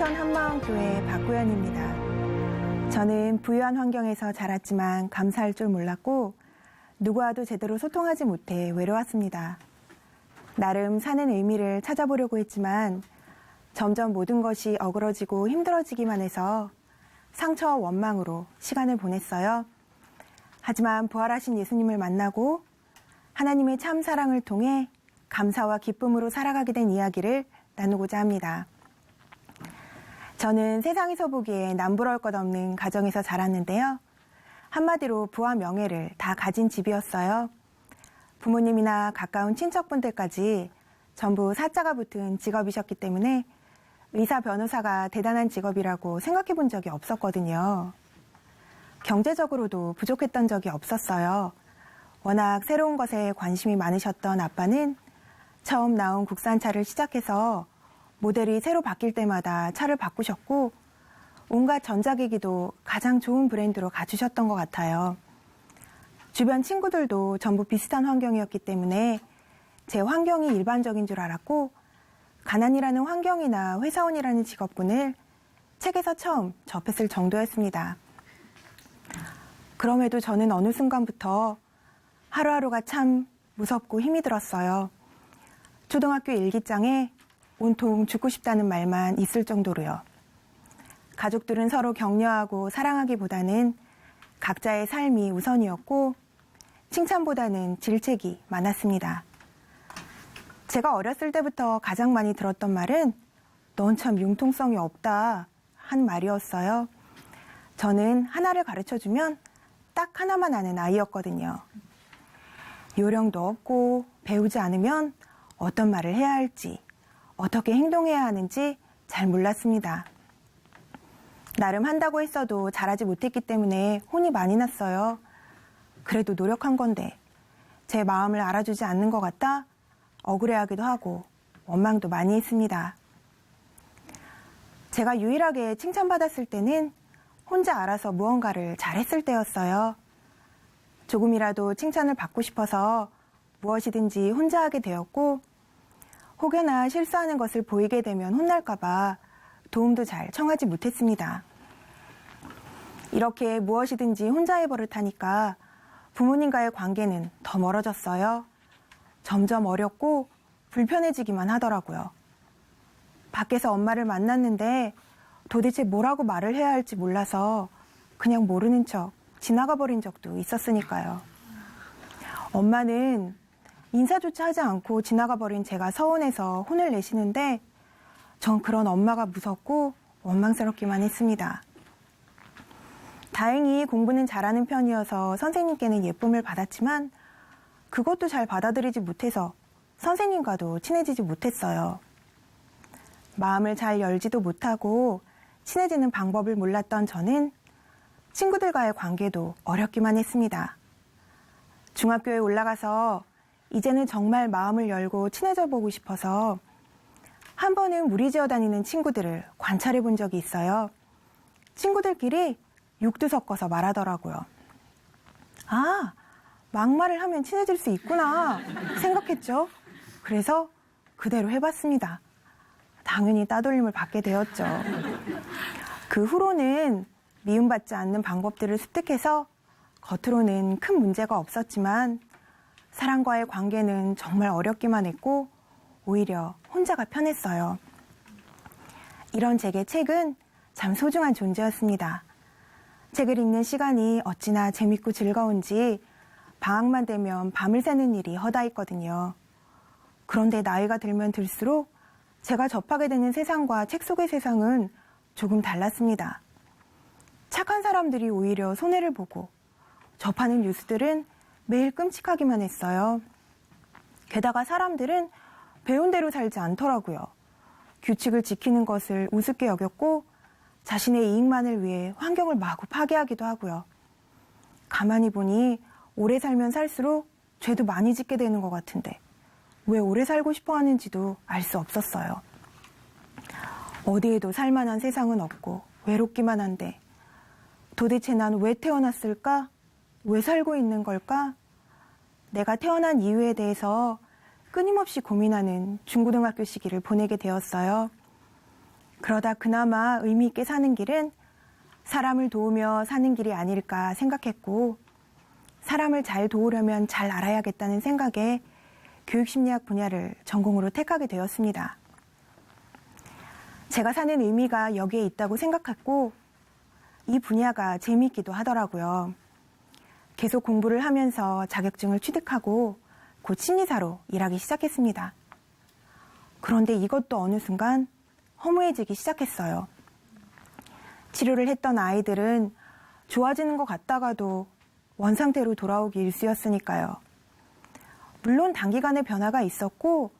포천 한마음교회 박구연입니다. 저는 부유한 환경에서 자랐지만 감사할 줄 몰랐고 누구와도 제대로 소통하지 못해 외로웠습니다. 나름 사는 의미를 찾아보려고 했지만 점점 모든 것이 어그러지고 힘들어지기만 해서 상처와 원망으로 시간을 보냈어요. 하지만 부활하신 예수님을 만나고 하나님의 참 사랑을 통해 감사와 기쁨으로 살아가게 된 이야기를 나누고자 합니다. 저는 세상에서 보기에 남부러울 것 없는 가정에서 자랐는데요. 한마디로 부와 명예를 다 가진 집이었어요. 부모님이나 가까운 친척분들까지 전부 사자가 붙은 직업이셨기 때문에 의사, 변호사가 대단한 직업이라고 생각해 본 적이 없었거든요. 경제적으로도 부족했던 적이 없었어요. 워낙 새로운 것에 관심이 많으셨던 아빠는 처음 나온 국산차를 시작해서 모델이 새로 바뀔 때마다 차를 바꾸셨고 온갖 전자기기도 가장 좋은 브랜드로 갖추셨던 것 같아요. 주변 친구들도 전부 비슷한 환경이었기 때문에 제 환경이 일반적인 줄 알았고 가난이라는 환경이나 회사원이라는 직업군을 책에서 처음 접했을 정도였습니다. 그럼에도 저는 어느 순간부터 하루하루가 참 무섭고 힘이 들었어요. 초등학교 일기장에 온통 죽고 싶다는 말만 있을 정도로요. 가족들은 서로 격려하고 사랑하기보다는 각자의 삶이 우선이었고 칭찬보다는 질책이 많았습니다. 제가 어렸을 때부터 가장 많이 들었던 말은 넌 참 융통성이 없다 한 말이었어요. 저는 하나를 가르쳐주면 딱 하나만 아는 아이였거든요. 요령도 없고 배우지 않으면 어떤 말을 해야 할지 어떻게 행동해야 하는지 잘 몰랐습니다. 나름 한다고 했어도 잘하지 못했기 때문에 혼이 많이 났어요. 그래도 노력한 건데 제 마음을 알아주지 않는 것 같다 억울해하기도 하고 원망도 많이 했습니다. 제가 유일하게 칭찬받았을 때는 혼자 알아서 무언가를 잘했을 때였어요. 조금이라도 칭찬을 받고 싶어서 무엇이든지 혼자 하게 되었고 혹여나 실수하는 것을 보이게 되면 혼날까봐 도움도 잘 청하지 못했습니다. 이렇게 무엇이든지 혼자 해버릇하니까 부모님과의 관계는 더 멀어졌어요. 점점 어렵고 불편해지기만 하더라고요. 밖에서 엄마를 만났는데 도대체 뭐라고 말을 해야 할지 몰라서 그냥 모르는 척 지나가 버린 적도 있었으니까요. 엄마는 인사조차 하지 않고 지나가 버린 제가 서운해서 혼을 내시는데 전 그런 엄마가 무섭고 원망스럽기만 했습니다. 다행히 공부는 잘하는 편이어서 선생님께는 예쁨을 받았지만 그것도 잘 받아들이지 못해서 선생님과도 친해지지 못했어요. 마음을 잘 열지도 못하고 친해지는 방법을 몰랐던 저는 친구들과의 관계도 어렵기만 했습니다. 중학교에 올라가서 이제는 정말 마음을 열고 친해져 보고 싶어서 한 번은 무리지어 다니는 친구들을 관찰해 본 적이 있어요. 친구들끼리 육두 섞어서 말하더라고요. 아, 막말을 하면 친해질 수 있구나 생각했죠. 그래서 그대로 해봤습니다. 당연히 따돌림을 받게 되었죠. 그 후로는 미움받지 않는 방법들을 습득해서 겉으로는 큰 문제가 없었지만 사람과의 관계는 정말 어렵기만 했고 오히려 혼자가 편했어요. 이런 제게 책은 참 소중한 존재였습니다. 책을 읽는 시간이 어찌나 재밌고 즐거운지 방학만 되면 밤을 새는 일이 허다했거든요. 그런데 나이가 들면 들수록 제가 접하게 되는 세상과 책 속의 세상은 조금 달랐습니다. 착한 사람들이 오히려 손해를 보고 접하는 뉴스들은 매일 끔찍하기만 했어요. 게다가 사람들은 배운 대로 살지 않더라고요. 규칙을 지키는 것을 우습게 여겼고 자신의 이익만을 위해 환경을 마구 파괴하기도 하고요. 가만히 보니 오래 살면 살수록 죄도 많이 짓게 되는 것 같은데 왜 오래 살고 싶어 하는지도 알 수 없었어요. 어디에도 살만한 세상은 없고 외롭기만 한데 도대체 난 왜 태어났을까? 왜 살고 있는 걸까? 내가 태어난 이유에 대해서 끊임없이 고민하는 중고등학교 시기를 보내게 되었어요. 그러다 그나마 의미 있게 사는 길은 사람을 도우며 사는 길이 아닐까 생각했고, 사람을 잘 도우려면 잘 알아야겠다는 생각에 교육심리학 분야를 전공으로 택하게 되었습니다. 제가 사는 의미가 여기에 있다고 생각했고, 이 분야가 재미있기도 하더라고요. 계속 공부를 하면서 자격증을 취득하고 곧 심리사로 일하기 시작했습니다. 그런데 이것도 어느 순간 허무해지기 시작했어요. 치료를 했던 아이들은 좋아지는 것 같다가도 원상태로 돌아오기 일쑤였으니까요. 물론 단기간에 변화가 있었고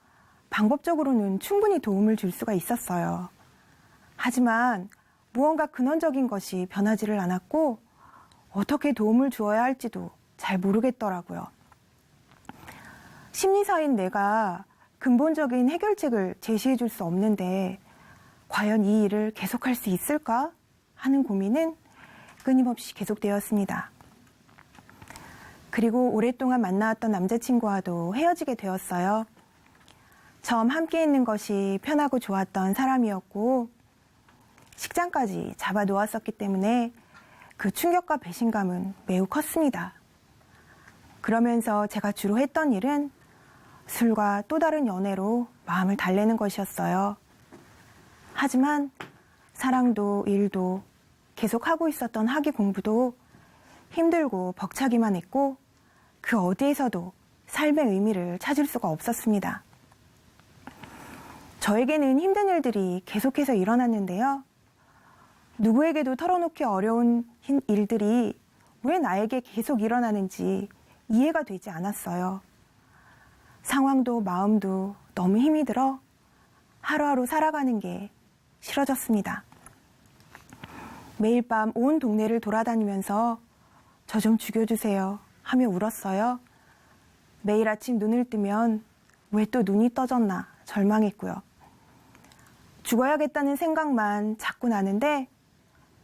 방법적으로는 충분히 도움을 줄 수가 있었어요. 하지만 무언가 근원적인 것이 변하지를 않았고 어떻게 도움을 주어야 할지도 잘 모르겠더라고요. 심리사인 내가 근본적인 해결책을 제시해 줄 수 없는데 과연 이 일을 계속할 수 있을까 하는 고민은 끊임없이 계속되었습니다. 그리고 오랫동안 만나왔던 남자친구와도 헤어지게 되었어요. 처음 함께 있는 것이 편하고 좋았던 사람이었고 식장까지 잡아놓았었기 때문에 그 충격과 배신감은 매우 컸습니다. 그러면서 제가 주로 했던 일은 술과 또 다른 연애로 마음을 달래는 것이었어요. 하지만 사랑도 일도 계속하고 있었던 학위 공부도 힘들고 벅차기만 했고 그 어디에서도 삶의 의미를 찾을 수가 없었습니다. 저에게는 힘든 일들이 계속해서 일어났는데요. 누구에게도 털어놓기 어려운 일들이 왜 나에게 계속 일어나는지 이해가 되지 않았어요. 상황도 마음도 너무 힘이 들어 하루하루 살아가는 게 싫어졌습니다. 매일 밤 온 동네를 돌아다니면서 저 좀 죽여주세요 하며 울었어요. 매일 아침 눈을 뜨면 왜 또 눈이 떠졌나 절망했고요. 죽어야겠다는 생각만 자꾸 나는데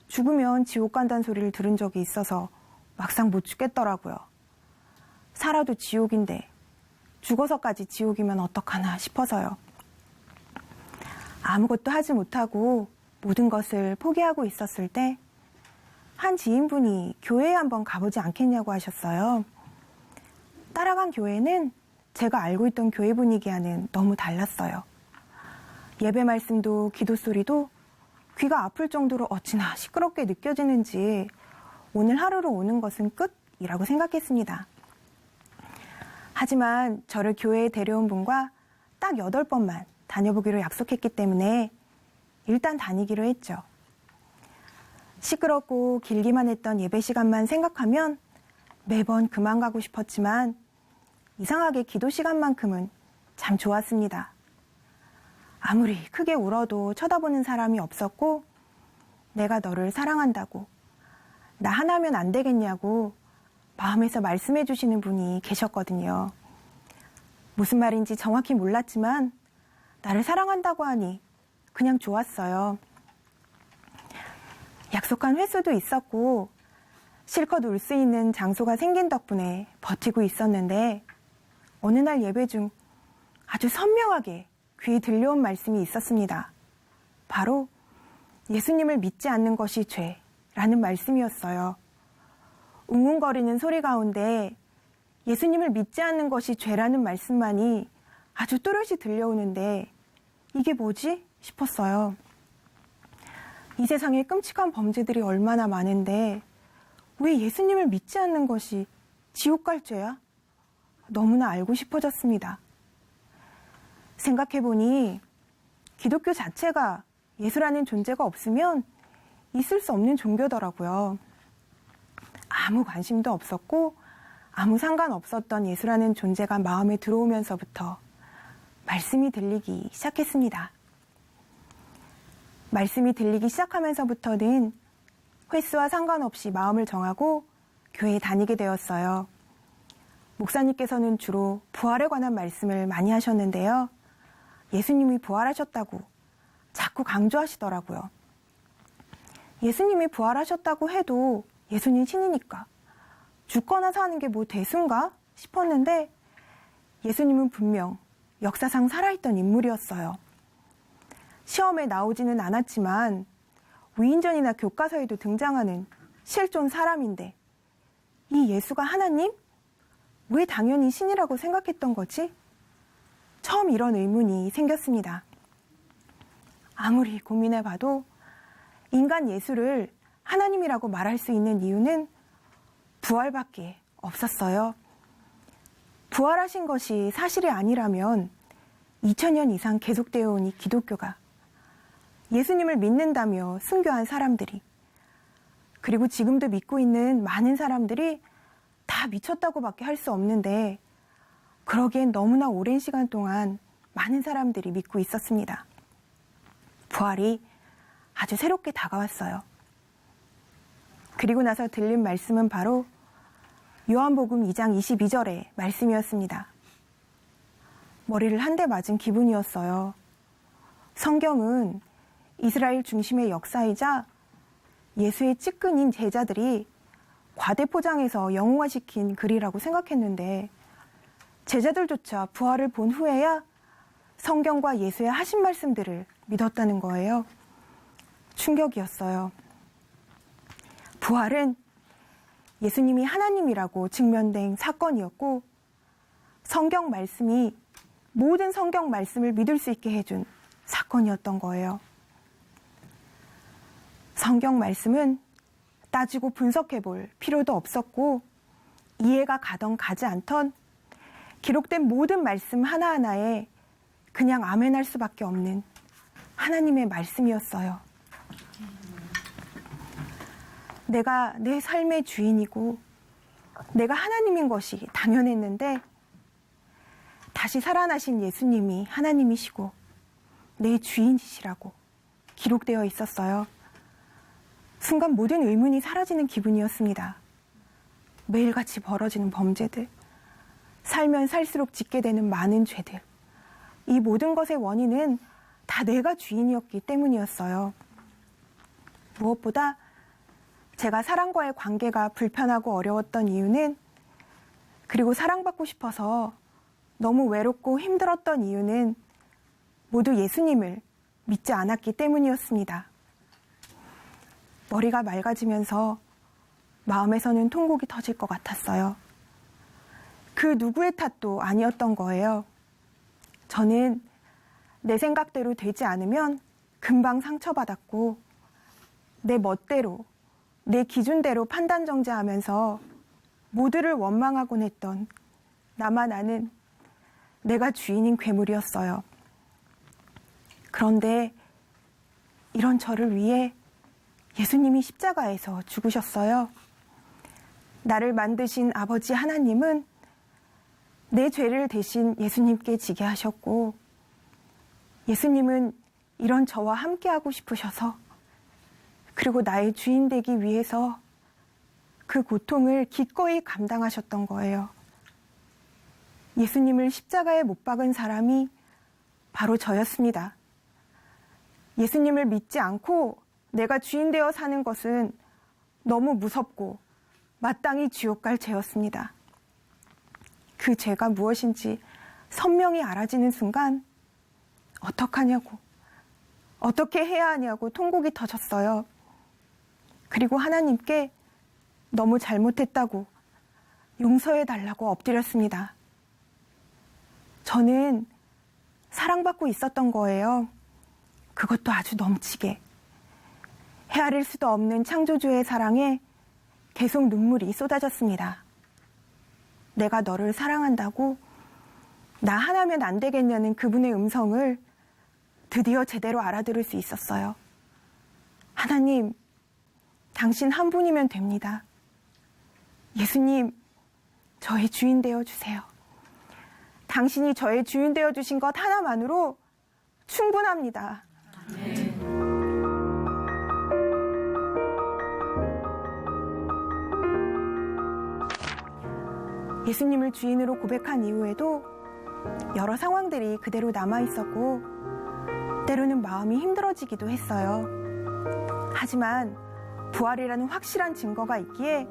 죽으면 지옥 간다는 소리를 들은 적이 있어서 막상 못 죽겠더라고요. 살아도 지옥인데 죽어서까지 지옥이면 어떡하나 싶어서요. 아무것도 하지 못하고 모든 것을 포기하고 있었을 때 한 지인분이 교회에 한번 가보지 않겠냐고 하셨어요. 따라간 교회는 제가 알고 있던 교회 분위기와는 너무 달랐어요. 예배 말씀도 기도 소리도 귀가 아플 정도로 어찌나 시끄럽게 느껴지는지 오늘 하루로 오는 것은 끝이라고 생각했습니다. 하지만 저를 교회에 데려온 분과 딱 8번만 다녀보기로 약속했기 때문에 일단 다니기로 했죠. 시끄럽고 길기만 했던 예배 시간만 생각하면 매번 그만 가고 싶었지만 이상하게 기도 시간만큼은 참 좋았습니다. 아무리 크게 울어도 쳐다보는 사람이 없었고 내가 너를 사랑한다고 나 하나면 안 되겠냐고 마음에서 말씀해 주시는 분이 계셨거든요. 무슨 말인지 정확히 몰랐지만 나를 사랑한다고 하니 그냥 좋았어요. 약속한 횟수도 있었고 실컷 울 수 있는 장소가 생긴 덕분에 버티고 있었는데 어느 날 예배 중 아주 선명하게 귀에 들려온 말씀이 있었습니다. 바로 예수님을 믿지 않는 것이 죄라는 말씀이었어요. 웅웅거리는 소리 가운데 예수님을 믿지 않는 것이 죄라는 말씀만이 아주 또렷이 들려오는데 이게 뭐지? 싶었어요. 이 세상에 끔찍한 범죄들이 얼마나 많은데 왜 예수님을 믿지 않는 것이 지옥 갈 죄야? 너무나 알고 싶어졌습니다. 생각해보니 기독교 자체가 예수라는 존재가 없으면 있을 수 없는 종교더라고요. 아무 관심도 없었고 아무 상관없었던 예수라는 존재가 마음에 들어오면서부터 말씀이 들리기 시작했습니다. 말씀이 들리기 시작하면서부터는 횟수와 상관없이 마음을 정하고 교회에 다니게 되었어요. 목사님께서는 주로 부활에 관한 말씀을 많이 하셨는데요. 예수님이 부활하셨다고 자꾸 강조하시더라고요. 예수님이 부활하셨다고 해도 예수님 신이니까 죽거나 사는 게 뭐 대수인가 싶었는데 예수님은 분명 역사상 살아있던 인물이었어요. 시험에 나오지는 않았지만 위인전이나 교과서에도 등장하는 실존 사람인데 이 예수가 하나님? 왜 당연히 신이라고 생각했던 거지? 처음 이런 의문이 생겼습니다. 아무리 고민해봐도 인간 예수를 하나님이라고 말할 수 있는 이유는 부활밖에 없었어요. 부활하신 것이 사실이 아니라면 2000년 이상 계속되어 온 이 기독교가 예수님을 믿는다며 순교한 사람들이 그리고 지금도 믿고 있는 많은 사람들이 다 미쳤다고밖에 할 수 없는데 그러기엔 너무나 오랜 시간 동안 많은 사람들이 믿고 있었습니다. 부활이 아주 새롭게 다가왔어요. 그리고 나서 들린 말씀은 바로 요한복음 2장 22절의 말씀이었습니다. 머리를 한 대 맞은 기분이었어요. 성경은 이스라엘 중심의 역사이자 예수의 측근인 제자들이 과대포장해서 영웅화시킨 글이라고 생각했는데 제자들조차 부활을 본 후에야 성경과 예수의 하신 말씀들을 믿었다는 거예요. 충격이었어요. 부활은 예수님이 하나님이라고 증명된 사건이었고 성경 말씀이 모든 성경 말씀을 믿을 수 있게 해준 사건이었던 거예요. 성경 말씀은 따지고 분석해 볼 필요도 없었고 이해가 가던 가지 않던 기록된 모든 말씀 하나하나에 그냥 아멘할 수밖에 없는 하나님의 말씀이었어요. 내가 내 삶의 주인이고 내가 하나님인 것이 당연했는데 다시 살아나신 예수님이 하나님이시고 내 주인이시라고 기록되어 있었어요. 순간 모든 의문이 사라지는 기분이었습니다. 매일같이 벌어지는 범죄들, 살면 살수록 짓게 되는 많은 죄들, 이 모든 것의 원인은 다 내가 주인이었기 때문이었어요. 무엇보다 제가 사랑과의 관계가 불편하고 어려웠던 이유는 그리고 사랑받고 싶어서 너무 외롭고 힘들었던 이유는 모두 예수님을 믿지 않았기 때문이었습니다. 머리가 맑아지면서 마음에서는 통곡이 터질 것 같았어요. 그 누구의 탓도 아니었던 거예요. 저는 내 생각대로 되지 않으면 금방 상처받았고 내 멋대로, 내 기준대로 판단 정죄하면서 모두를 원망하곤 했던 나만 아는 내가 주인인 괴물이었어요. 그런데 이런 저를 위해 예수님이 십자가에서 죽으셨어요. 나를 만드신 아버지 하나님은 내 죄를 대신 예수님께 지게 하셨고 예수님은 이런 저와 함께하고 싶으셔서 그리고 나의 주인 되기 위해서 그 고통을 기꺼이 감당하셨던 거예요. 예수님을 십자가에 못 박은 사람이 바로 저였습니다. 예수님을 믿지 않고 내가 주인 되어 사는 것은 너무 무섭고 마땅히 지옥 갈 죄였습니다. 그 죄가 무엇인지 선명히 알아지는 순간 어떡하냐고, 어떻게 해야 하냐고 통곡이 터졌어요. 그리고 하나님께 너무 잘못했다고 용서해달라고 엎드렸습니다. 저는 사랑받고 있었던 거예요. 그것도 아주 넘치게. 헤아릴 수도 없는 창조주의 사랑에 계속 눈물이 쏟아졌습니다. 내가 너를 사랑한다고 나 하나면 안 되겠냐는 그분의 음성을 드디어 제대로 알아들을 수 있었어요. 하나님, 당신 한 분이면 됩니다. 예수님, 저의 주인 되어주세요. 당신이 저의 주인 되어주신 것 하나만으로 충분합니다. 예수님을 주인으로 고백한 이후에도 여러 상황들이 그대로 남아있었고 때로는 마음이 힘들어지기도 했어요. 하지만 부활이라는 확실한 증거가 있기에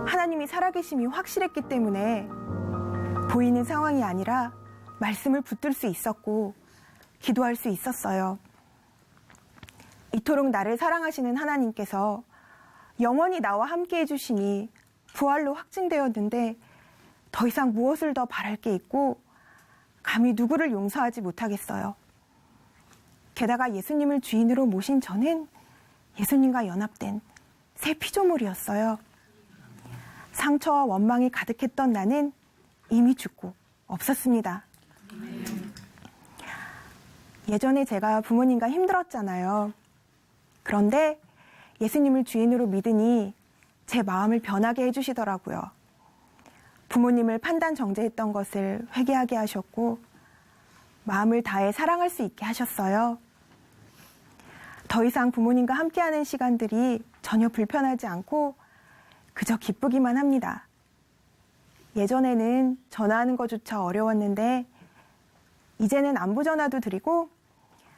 하나님이 살아계심이 확실했기 때문에 보이는 상황이 아니라 말씀을 붙들 수 있었고 기도할 수 있었어요. 이토록 나를 사랑하시는 하나님께서 영원히 나와 함께 해주시니 부활로 확증되었는데 더 이상 무엇을 더 바랄 게 있고 감히 누구를 용서하지 못하겠어요. 게다가 예수님을 주인으로 모신 저는 예수님과 연합된 새 피조물이었어요. 상처와 원망이 가득했던 나는 이미 죽고 없었습니다. 예전에 제가 부모님과 힘들었잖아요. 그런데 예수님을 주인으로 믿으니 제 마음을 변하게 해주시더라고요. 부모님을 판단 정죄했던 것을 회개하게 하셨고 마음을 다해 사랑할 수 있게 하셨어요. 더 이상 부모님과 함께하는 시간들이 전혀 불편하지 않고 그저 기쁘기만 합니다. 예전에는 전화하는 것조차 어려웠는데 이제는 안부 전화도 드리고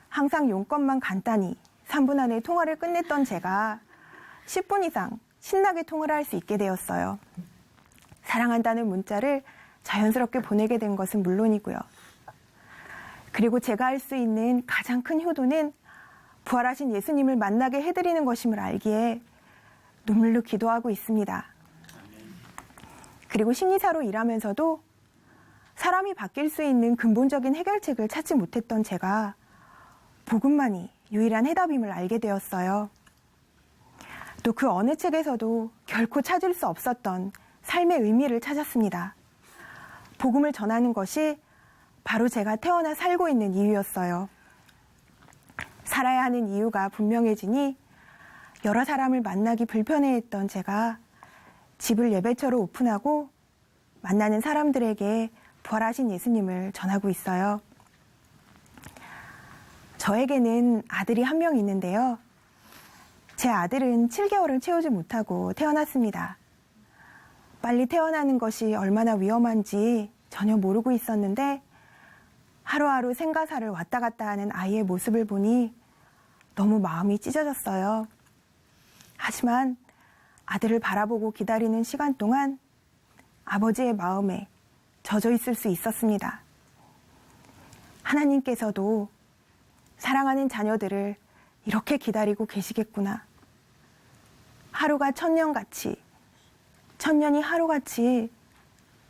항상 용건만 간단히 3분 안에 통화를 끝냈던 제가 10분 이상 신나게 통화를 할 수 있게 되었어요. 사랑한다는 문자를 자연스럽게 보내게 된 것은 물론이고요. 그리고 제가 할 수 있는 가장 큰 효도는 부활하신 예수님을 만나게 해드리는 것임을 알기에 눈물로 기도하고 있습니다. 그리고 심리사로 일하면서도 사람이 바뀔 수 있는 근본적인 해결책을 찾지 못했던 제가 복음만이 유일한 해답임을 알게 되었어요. 또 그 어느 책에서도 결코 찾을 수 없었던 삶의 의미를 찾았습니다. 복음을 전하는 것이 바로 제가 태어나 살고 있는 이유였어요. 살아야 하는 이유가 분명해지니 여러 사람을 만나기 불편해했던 제가 집을 예배처로 오픈하고 만나는 사람들에게 부활하신 예수님을 전하고 있어요. 저에게는 아들이 한 명 있는데요. 제 아들은 7개월을 채우지 못하고 태어났습니다. 빨리 태어나는 것이 얼마나 위험한지 전혀 모르고 있었는데 하루하루 생가사를 왔다 갔다 하는 아이의 모습을 보니 너무 마음이 찢어졌어요. 하지만 아들을 바라보고 기다리는 시간 동안 아버지의 마음에 젖어 있을 수 있었습니다. 하나님께서도 사랑하는 자녀들을 이렇게 기다리고 계시겠구나. 하루가 천년같이, 천년이 하루같이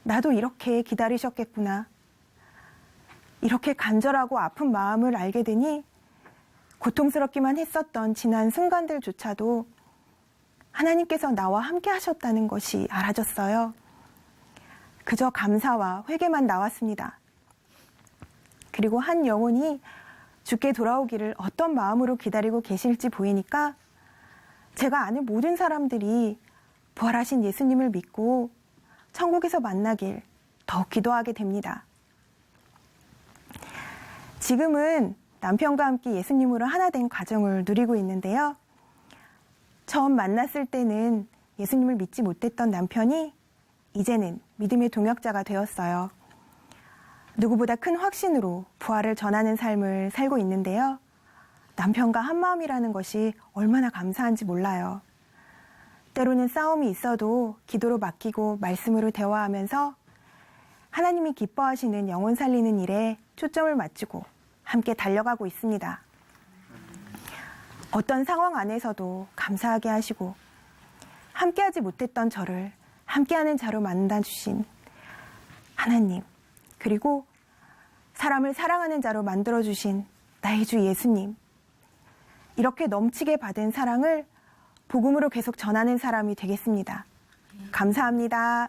나도 이렇게 기다리셨겠구나. 이렇게 간절하고 아픈 마음을 알게 되니 고통스럽기만 했었던 지난 순간들조차도 하나님께서 나와 함께 하셨다는 것이 알아졌어요. 그저 감사와 회개만 나왔습니다. 그리고 한 영혼이 주께 돌아오기를 어떤 마음으로 기다리고 계실지 보이니까 제가 아는 모든 사람들이 부활하신 예수님을 믿고 천국에서 만나길 더욱 기도하게 됩니다. 지금은 남편과 함께 예수님으로 하나 된 과정을 누리고 있는데요. 처음 만났을 때는 예수님을 믿지 못했던 남편이 이제는 믿음의 동역자가 되었어요. 누구보다 큰 확신으로 부활을 전하는 삶을 살고 있는데요. 남편과 한마음이라는 것이 얼마나 감사한지 몰라요. 때로는 싸움이 있어도 기도로 맡기고 말씀으로 대화하면서 하나님이 기뻐하시는 영혼 살리는 일에 초점을 맞추고 함께 달려가고 있습니다. 어떤 상황 안에서도 감사하게 하시고 함께하지 못했던 저를 함께하는 자로 만나주신 하나님, 그리고 사람을 사랑하는 자로 만들어주신 나의 주 예수님, 이렇게 넘치게 받은 사랑을 복음으로 계속 전하는 사람이 되겠습니다. 감사합니다.